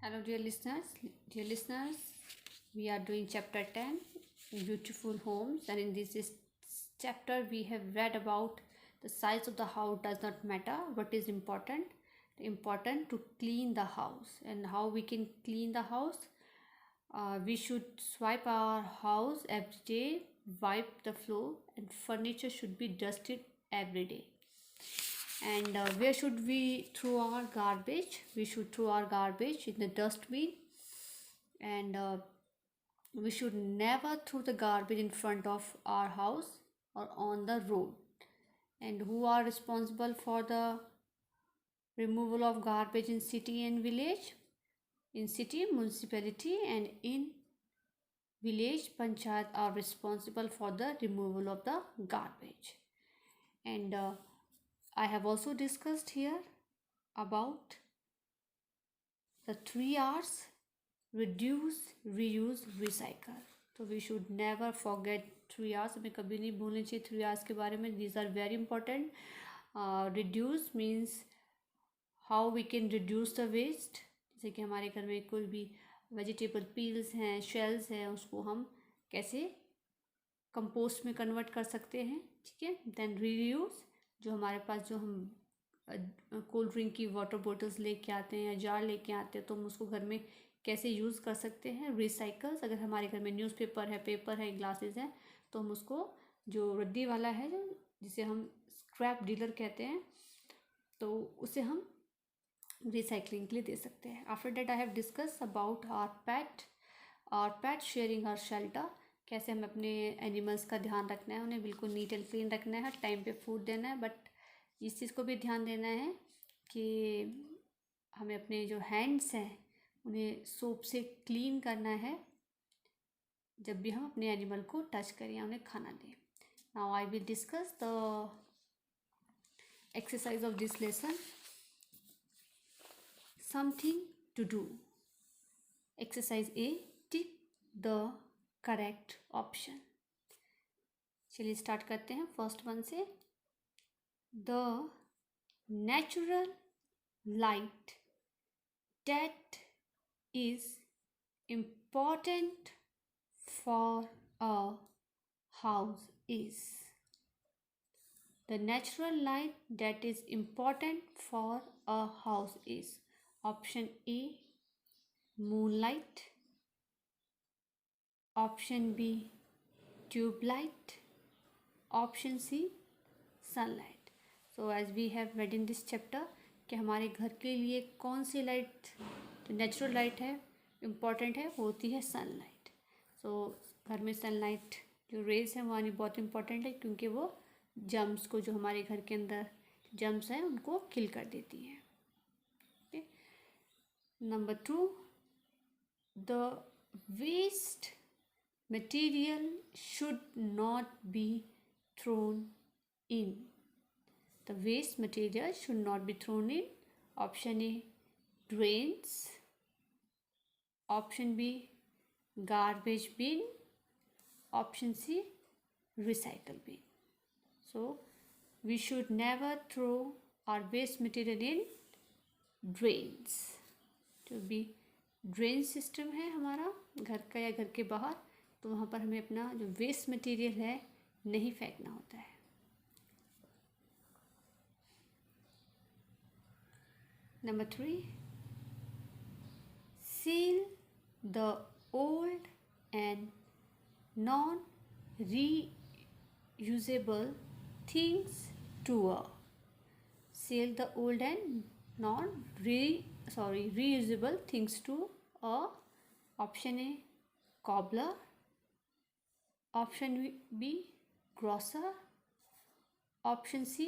Hello, dear listeners. Dear listeners, we are doing chapter 10, Beautiful Homes, and in this chapter, we have read about the size of the house does not matter. What is important? Important to clean the house, and how we can clean the house. We should swipe our house every day, wipe the floor, and furniture should be dusted every day. And where should we throw our garbage? We should throw our garbage in the dustbin, and we should never throw the garbage in front of our house or on the road. And who are responsible for the removal of garbage in city and village? In city, municipality, and in village, panchayat are responsible for the removal of the garbage. And I have also discussed here about the 3 R's: reduce, reuse, recycle. तो we should never forget 3 R's. हमें कभी नहीं भूलनी चाहिए 3 R's के बारे में. These are very important. Reduce means how we can reduce the waste. जैसे कि हमारे घर में कोई भी वेजिटेबल पील्स हैं, शेल्स हैं, उसको हम कैसे कंपोस्ट में कन्वर्ट कर सकते हैं. ठीक है. देन रीयूज़, जो हमारे पास जो हम कोल्ड ड्रिंक की वाटर बॉटल्स लेके आते हैं या जार लेके आते हैं, तो हम उसको घर में कैसे यूज़ कर सकते हैं. रिसाइकल्स, अगर हमारे घर में न्यूज़पेपर है, पेपर है, ग्लासेस हैं, तो हम उसको जो रद्दी वाला है, जो जिसे हम स्क्रैप डीलर कहते हैं, तो उसे हम रिसाइकलिंग के लिए दे सकते हैं. After that I have discuss about our pet sharing our shelter. कैसे हमें अपने एनिमल्स का ध्यान रखना है, उन्हें बिल्कुल नीट एंड क्लीन रखना है, टाइम पे फूड देना है. बट इस चीज़ को भी ध्यान देना है कि हमें अपने जो हैंड्स हैं उन्हें सोप से क्लीन करना है जब भी हम अपने एनिमल को टच करें या उन्हें खाना दें. Now I will discuss the exercise of this lesson. Something to do. Exercise A, tick the correct option. चलिए स्टार्ट करते हैं फर्स्ट वन से. The natural light that is important for a house is. The natural light that is important for a house is. Option A, moonlight. Option B, tube light. Option C, sunlight. So as we have read in this chapter, कि हमारे घर के लिए कौन सी light जो natural light है important है, वो होती है सनलाइट. सो घर में सनलाइट जो रेज है वो आनी बहुत इम्पॉर्टेंट है, क्योंकि वो जर्म्स को, जो हमारे घर के अंदर जर्म्स हैं, उनको किल कर देती हैं. Okay. Number 2, the waste material should not be thrown in. The waste material should not be thrown in. Option A, drains. Option B, garbage bin. Option C, recycle bin. So we should never throw our waste material in drains. जो भी drain system है हमारा घर का या घर के बाहर, तो वहाँ पर हमें अपना जो वेस्ट मटेरियल है नहीं फेंकना होता है. Number 3, seal the old and non-reusable things to a. Seal the old and reusable things to a. Option A, cobbler. Option B, grocer. Option C,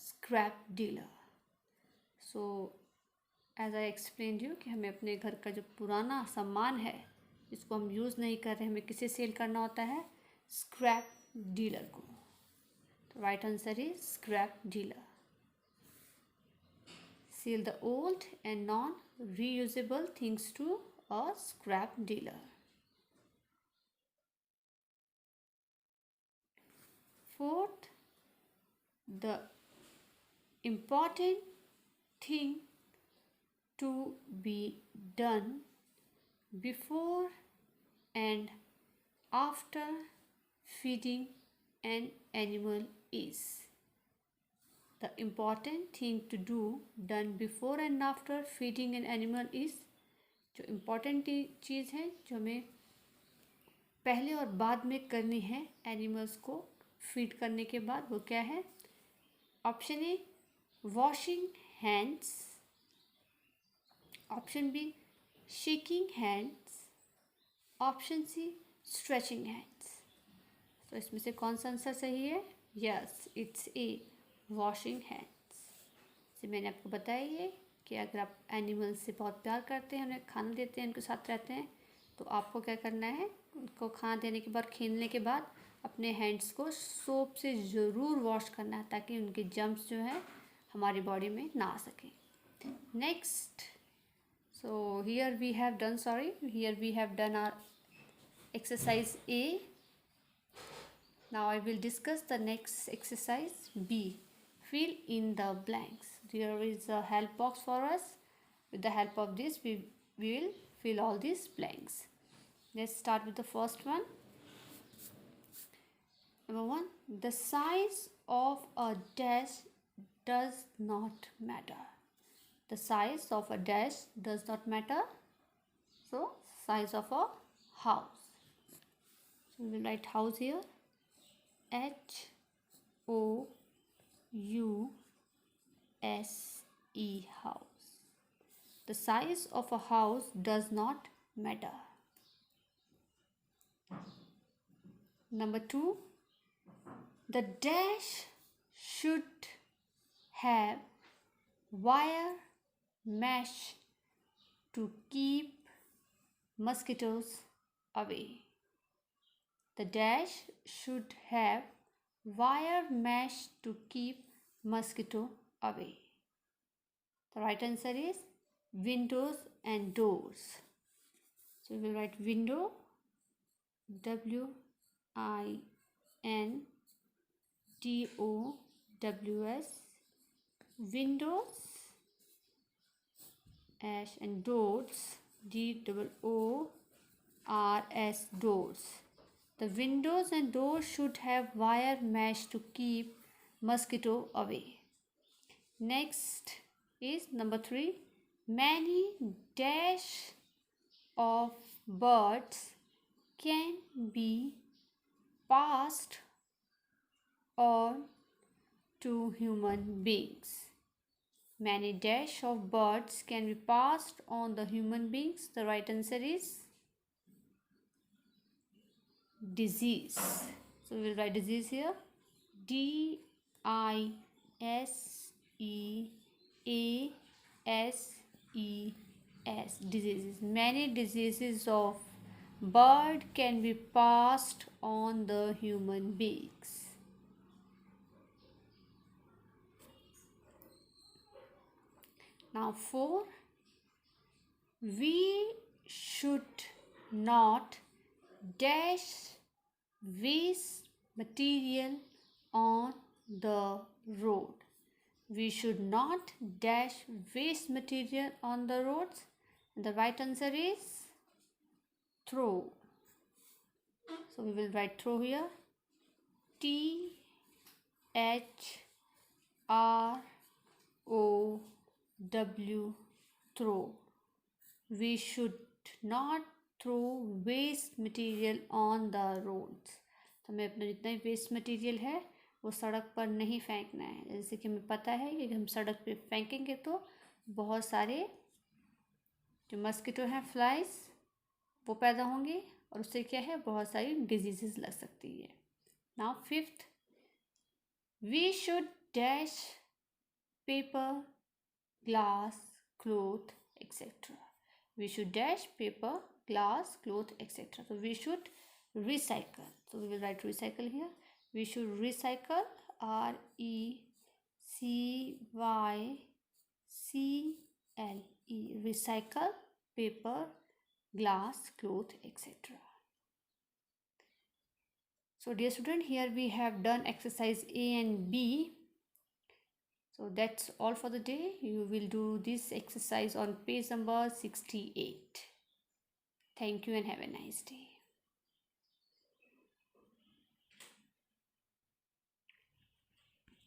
scrap dealer. So as I explain you कि हमें अपने घर का जो पुराना सामान है जिसको हम यूज़ नहीं कर रहे, हमें किसे सेल करना होता है? स्क्रैप डीलर को. तो right answer is scrap dealer. Sell the old and non reusable things to a scrap dealer. 4th, the important thing to be done before and after feeding an animal is. The important thing to do done before and after feeding an animal is, जो important चीज़ है जो हमें पहले और बाद में करनी है एनिमल्स को फीड करने के बाद, वो क्या है? Option A washing hands, option B shaking hands, option C stretching hands. तो इसमें से कौन सा आंसर सही है? Yes, it's A washing hands. से मैंने आपको बताया ये कि अगर आप एनिमल्स से बहुत प्यार करते हैं, उन्हें खाना देते हैं, उनके साथ रहते हैं, तो आपको क्या करना है? उनको खाना देने के बाद, खेलने के बाद अपने हैंड्स को सोप से ज़रूर वॉश करना है, ताकि उनके जर्म्स जो है हमारी बॉडी में ना आ सकें। Next, so here we have done our exercise A. Now I will discuss the next exercise B. Fill in the blanks. There is a help box for us. With the help of this, we will fill all these blanks. Let's start with the first one. Number 1. The size of a dash does not matter. The size of a dash does not matter. So, size of a house. So, we will write house here. HOUSE, house. The size of a house does not matter. Number 2. The dash should have wire mesh to keep mosquitoes away. The dash should have wire mesh to keep mosquito away. The right answer is windows and doors. So we will write window, WINDOWS, windows, and doors, DOORS, doors. The windows and doors should have wire mesh to keep mosquito away. Next is number 3. Many dash of birds can be passed on to human beings. Many dash of birds can be passed on the human beings. The right answer is disease. So we will write disease here. DISEASES, diseases. Many diseases of bird can be passed on the human beings. Now 4. We should not dash waste material on the road. We should not dash waste material on the roads. And the right answer is throw. So we will write throw here. THROW, throw. We should not throw waste material on the roads. तो हमें अपना जितना भी waste material है वो सड़क पर नहीं फेंकना है। जैसे कि हमें पता है कि हम सड़क पे फेंकेंगे तो बहुत सारे जो मस्किटो हैं, फ्लाइज, वो पैदा होंगे और उससे क्या है, बहुत सारी डिजीज़ेस लग सकती है। Now 5th, we should dash paper, glass, cloth, etcetera. We should dash paper, glass, cloth, etc. So we should recycle. So we will write recycle here. We should recycle, RECYCLE, recycle paper, glass, cloth, etc. So dear student, here we have done exercise A and B. So that's all for the day. You will do this exercise on page number 68. Thank you and have a nice day.